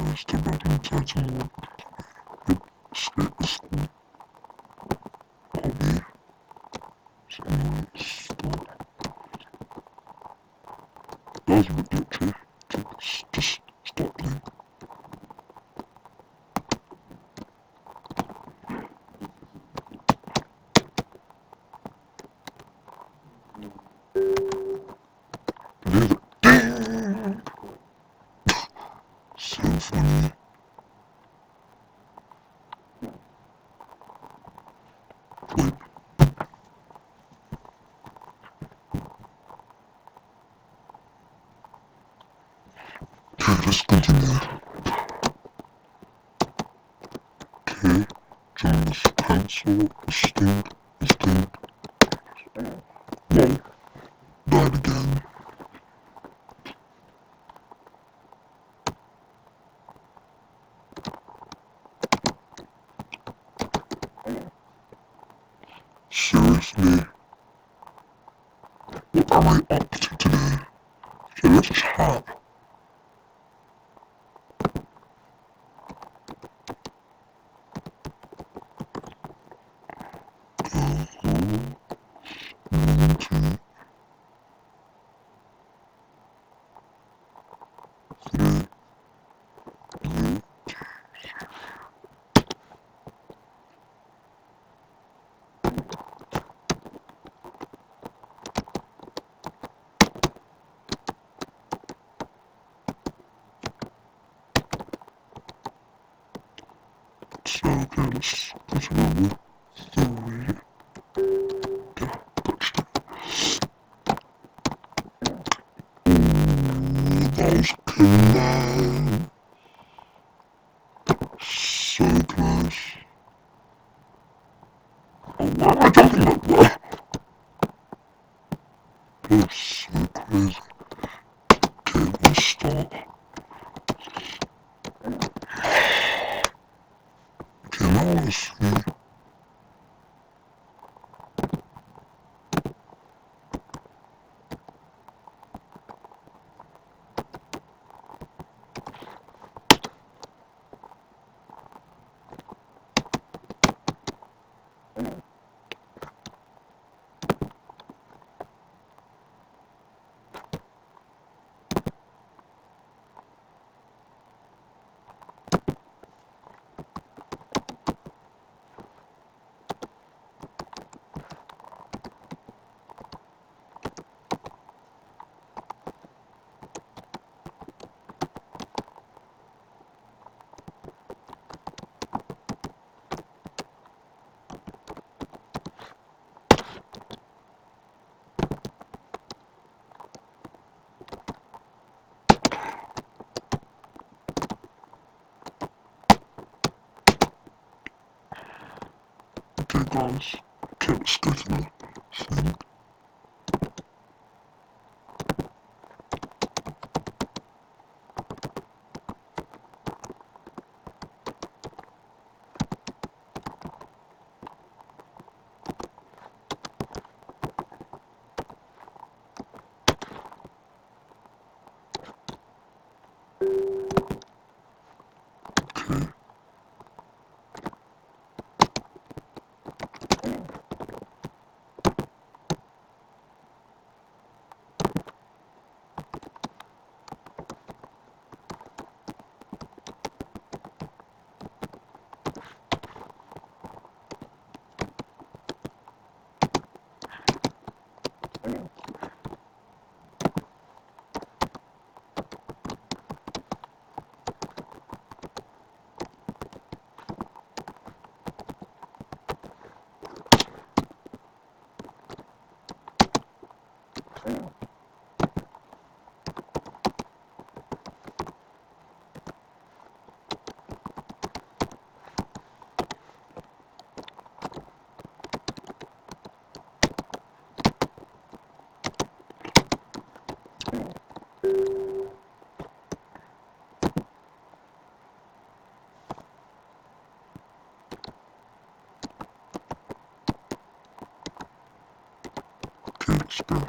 guys to back inside some more. Escape the school. Hobby. Somewhere stop. That was a bit glitchy. Just stop playing. There's a ding! So funny. Wait. Okay, let's continue. Okay, John's pencil, sting, whoa, died again. Seriously? What am I up to today? Okay, let's just have. One, two, three, blue. So, okay, let's remember. Three. Yeah, touched it. Ooh, that was close. So close. Oh, why am I jumping like that? That's so crazy. Okay, let's start. Okay, now let's see. Okay, guys. Okay, let's go to the thing. Okay. Okay, let's go.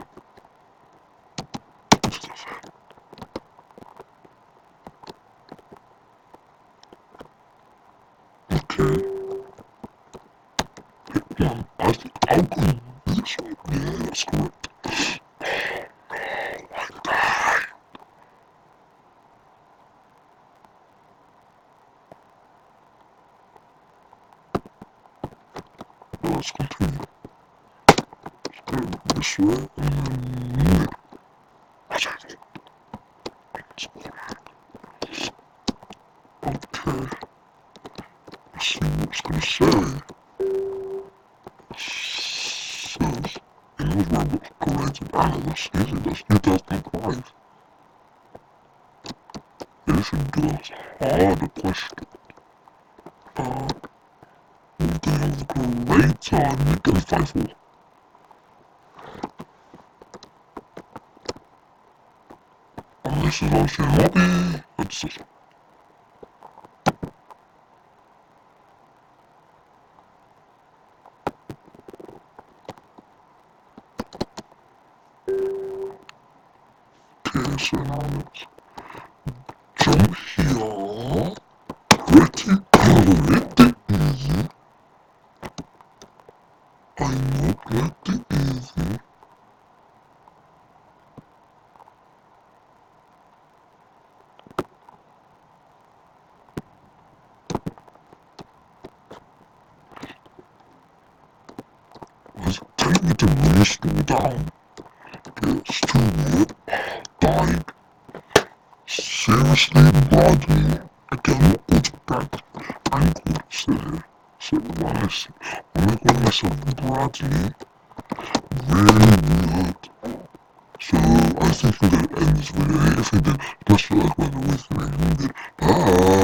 Okay. I think I'll go this one. Yeah, that's correct. Let's continue. This way and then okay. Let's see what it's gonna say. It says it was Robert created Alice. Easy, that's 2005. This is just harder question. We're gonna have a great time. You can fight for. This is our hobby. It's just so now let's jump here. Pretty easy. I know pretty easy. Let's take me to Bristol down. It's too wet. Died. Seriously, Bradley. I cannot go to bed. I'm going to sit when I call myself Bradley, really weird. So I think we're gonna end this video here. If you did, just like by the way, bye.